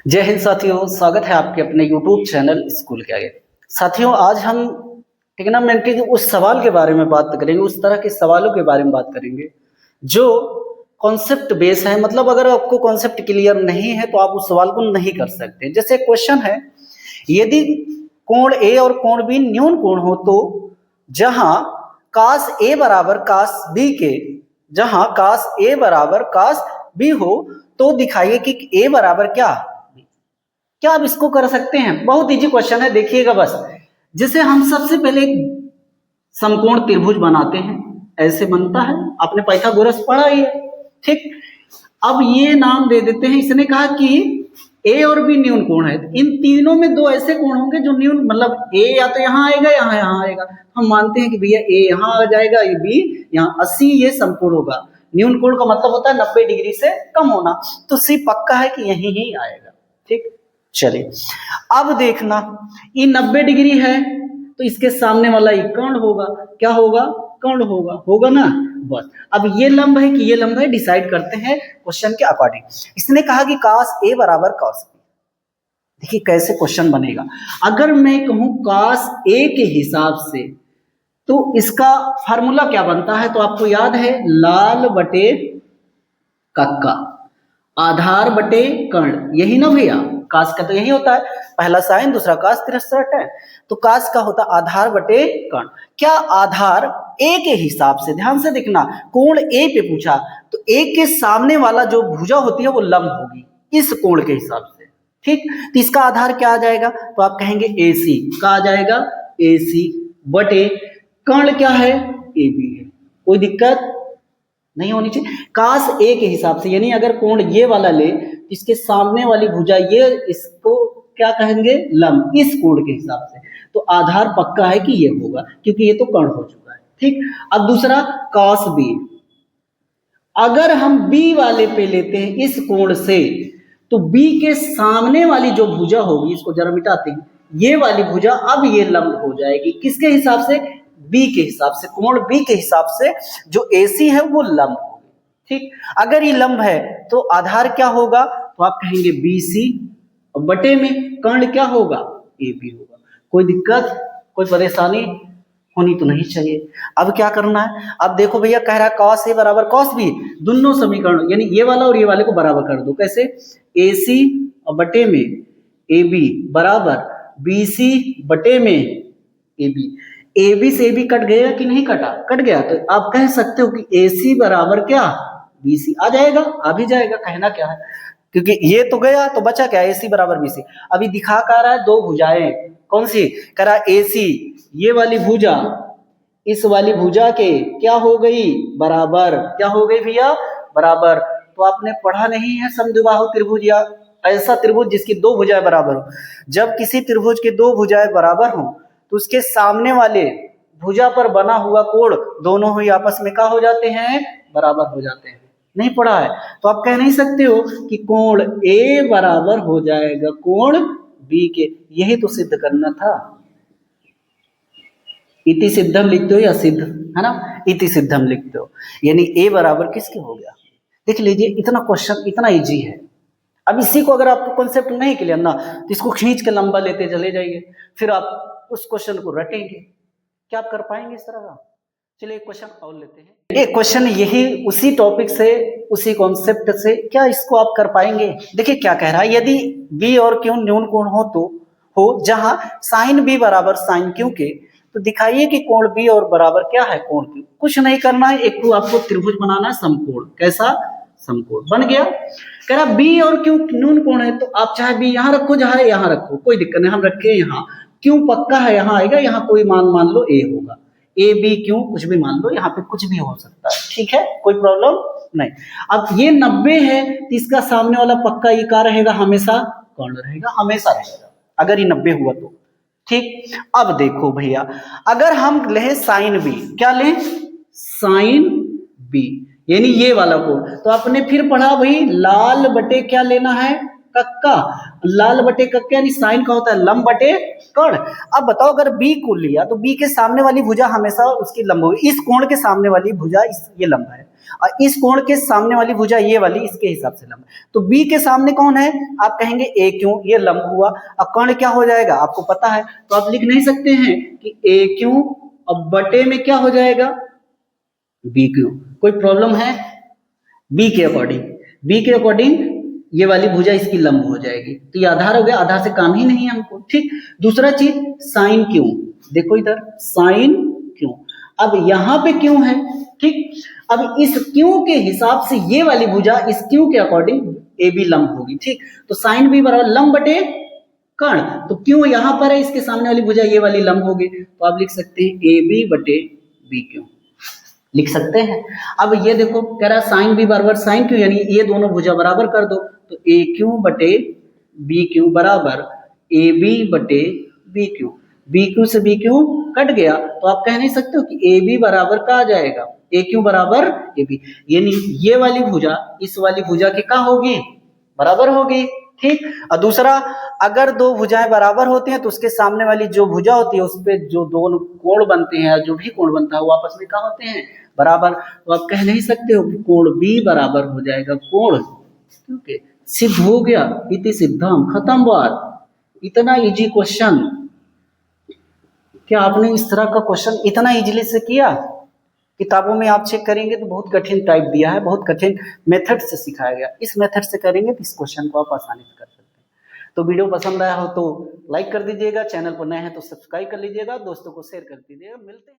जय हिंद साथियों, स्वागत है आपके अपने यूट्यूब चैनल स्कूल के आगे। साथियों, आज हम ट्रिग्नोमेट्री के उस सवाल के बारे में बात करेंगे, उस तरह के सवालों के बारे में बात करेंगे जो कॉन्सेप्ट बेस है। मतलब अगर आपको कॉन्सेप्ट क्लियर नहीं है तो आप उस सवाल को नहीं कर सकते। जैसे क्वेश्चन है, यदि कोण ए और कोण बी न्यून कोण हो तो जहां कास ए बराबर कास बी के, जहां कास ए बराबर कास बी हो तो दिखाइए कि ए बराबर क्या आप इसको कर सकते हैं? बहुत इजी क्वेश्चन है, देखिएगा बस। जैसे हम सबसे पहले एक समकोण त्रिभुज बनाते हैं, ऐसे बनता है, आपने पाइथागोरस पढ़ा ही है, ठीक। अब ये नाम दे देते हैं, इसने कहा कि ए और बी न्यून कोण है, इन तीनों में दो ऐसे कोण होंगे जो न्यून, मतलब ए या तो यहाँ आएगा यहाँ आएगा। हम मानते हैं कि भैया ए यहाँ आ जाएगा, ये बी यहाँ, 80 ये समकोण होगा। न्यून कोण का मतलब होता है 90 डिग्री से कम होना, तो सी पक्का है कि यही ही आएगा, ठीक। चलिए अब देखना, ये 90 डिग्री है तो इसके सामने वाला ये कर्ण होगा। क्या होगा? कर्ण होगा ना। बस अब ये लंब है कि ये लंब है, डिसाइड करते हैं क्वेश्चन के अकॉर्डिंग। इसने कहा कि कास ए बराबर कास बी। देखिए कैसे क्वेश्चन बनेगा। अगर मैं कहूं कास ए के हिसाब से तो इसका फार्मूला क्या बनता है? तो आपको याद है, लाल बटे कक्का, आधार बटे कर्ण, यही ना भैया। कास का तो यही होता है, पहला साइन दूसरा कास तिरस्ता tan। तो कास का होता आधार बटे कर्ण। क्या आधार ए के हिसाब से, ध्यान से देखना, कोण ए पे पूछा तो ए के सामने वाला जो भुजा होती है वो लंब होगी इस कोण के हिसाब से, ठीक। तो इसका आधार क्या आ जाएगा? तो आप कहेंगे AC का आ जाएगा, AC बटे कर्ण क्या है? AB है। कोई दिक्कत नहीं होनी चाहिए। कास ए के हिसाब से, यानी अगर कोण ये वाला ले, इसके सामने वाली भुजा ये, इसको क्या कहेंगे? लंब, इस कोण के हिसाब से। तो आधार पक्का है कि ये होगा, क्योंकि ये तो कर्ण हो चुका है, ठीक। अब दूसरा कास बी, अगर हम बी वाले पे लेते हैं इस कोण से, तो बी के सामने वाली जो भुजा होगी, इसको जरा मिटाते हैं, ये वाली भुजा अब ये लंब हो जाएगी किसके हिसाब से? बी के हिसाब से। कोण बी के हिसाब से जो AC है वो लंब होगी, ठीक। अगर ये लंब है तो आधार क्या होगा? तो आप कहेंगे BC, बटे में कर्ण क्या होगा? AB होगा। कोई दिक्कत, कोई परेशानी होनी तो नहीं चाहिए। अब क्या करना है? अब देखो भैया, कह रहा है cos A बराबर cos B, दोनों समीकरण यानी ये वाला और ये वाले को बराबर कर दो। कैसे? AC बटे में AB बराबर BC बटे में AB। AB से AB कट गया कि नहीं कटा? कट गया। तो आप कह सकते हो कि AC बराबर क्या? BC आ जाएगा, आ भी जाएगा। कहना क्या है, क्योंकि ये तो गया तो बचा क्या? AC बराबर BC। अभी दिखा क्या रहा है? दो भुजाएं, कौन सी? कह रहा AC, ये वाली भुजा इस वाली भुजा के क्या हो गई? बराबर। क्या हो गई भैया? बराबर। तो आपने पढ़ा नहीं है समद्विबाहु त्रिभुज, या ऐसा त्रिभुज जिसकी दो भुजाएं बराबर हो। जब किसी त्रिभुज की दो भुजाएं बराबर हो तो उसके सामने वाले भुजा पर बना हुआ कोण दोनों ही आपस में क्या हो जाते हैं? बराबर हो जाते हैं। नहीं पढ़ा है तो आप कह नहीं सकते हो कि कोण A बराबर हो जाएगा कोण B के। यही तो सिद्ध करना था। इति सिद्धम लिखते हो या सिद्ध, है ना? इति सिद्धम लिखते हो, यानी A बराबर किसके हो गया? देख लीजिए, इतना क्वेश्चन इतना इजी है। अब इसी को अगर आपको कॉन्सेप्ट नहीं क्लियर ना, तो इसको खींच के लंबा लेते चले जाइए, फिर आप उस क्वेश्चन को रटेंगे। क्या आप कर पाएंगे इस तरह का? चलिए क्वेश्चन और लेते हैं। एक क्वेश्चन यही उसी टॉपिक से, उसी कॉन्सेप्ट से, क्या इसको आप कर पाएंगे? देखिए क्या कह रहा है, यदि B और Q न्यून कोण हो तो हो जहां sin B बराबर sin Q के, तो दिखाइए कि कोण B और बराबर क्या है? कोण Q। कुछ नहीं करना है, एक तो आपको त्रिभुज बनाना है समकोण। कैसा? समकोण बन गया। कह रहा B और Q न्यून कोण है, तो आप चाहे B यहाँ रखो चाहे यहाँ रखो, कोई दिक्कत नहीं। हम रखे यहाँ, Q पक्का है यहाँ आएगा, यहाँ कोई मान लो A होगा, A B Q कुछ भी मान लो, यहाँ पे कुछ भी हो सकता है, ठीक है, कोई प्रॉब्लम नहीं। अब ये 90 है तो इसका सामने वाला पक्का ये क्या रहेगा? हमेशा कर्ण रहेगा, हमेशा रहेगा अगर ये 90 हुआ तो, ठीक। अब देखो भैया, अगर हम लें साइन B, क्या लें? साइन B, यानी ये वाला कोण, तो आपने फिर पढ़ा भाई, लाल बटे क्या लेना है? कक्का। लाल बटे कक्का यानी साइन का होता है लंब बटे कर्ण। अब बताओ, अगर B को लिया तो B के सामने वाली भुजा हमेशा उसकी लंब होगी, इस कोण के सामने वाली भुजा ये लंब है, और इस कोण के सामने वाली भुजा ये वाली इसके हिसाब से लंब। तो बी के सामने कौन है, आप कहेंगे ए क्यू, ये लंब हुआ। अब कर्ण क्या हो जाएगा आपको पता है, तो आप लिख नहीं सकते हैं कि ए क्यू अब बटे में क्या हो जाएगा बी क्यू। कोई प्रॉब्लम है, बी के अकॉर्डिंग ये वाली भुजा इसकी लंब हो जाएगी। तो ये आधार हो गया, आधार से काम ही नहीं है हमको। ठीक, दूसरा चीज साइन क्यू, देखो इधर साइन क्यू, अब यहां पे क्यों है। ठीक, अब इस क्यू के हिसाब से ये वाली भुजा इस क्यू के अकॉर्डिंग ए बी लंब होगी। ठीक, तो साइन बी बराबर लंब बटे कर्ण, तो क्यों यहां पर है, इसके सामने वाली भुजा ये वाली लंब होगी, तो आप लिख सकते हैं ए बी बटे बी क्यू, लिख सकते हैं। अब ये देखो कह रहा है साइन बी बराबर साइन क्यू, यानी ये दोनों भुजा बराबर कर दो, तो ए क्यू बटे बी क्यू बराबर ए बी बटे बी क्यू। बी क्यू से बी क्यू कट गया, तो आप कह नहीं सकते हो कि ए बी बराबर का आ जाएगा ए क्यू बराबर ए बी, यानी ये वाली भुजा इस वाली भुजा की क्या होगी, बराबर होगी। ठीक, और दूसरा अगर दो भुजाएं बराबर होती हैं तो उसके सामने वाली जो भुजा होती है उस पे जो दोनों कोण बनते हैं, जो भी कोण बनता है वो आपस में क्या होते हैं, बराबर। तो आप कह नहीं सकते हो कि कोण बी बराबर हो जाएगा कोण, क्योंकि सिद्ध हो गया, इति सिद्धम, खत्म बात। इतना इजी क्वेश्चन, क्या आपने इस तरह का क्वेश्चन इतना इजीली से किया? किताबों में आप चेक करेंगे तो बहुत कठिन टाइप दिया है, बहुत कठिन मेथड से सिखाया गया। इस मेथड से करेंगे तो इस क्वेश्चन को आप आसानी से कर सकते हैं। तो वीडियो पसंद आया हो तो लाइक कर दीजिएगा, चैनल पर नए हैं तो सब्सक्राइब कर लीजिएगा, दोस्तों को शेयर कर दीजिएगा। मिलते हैं।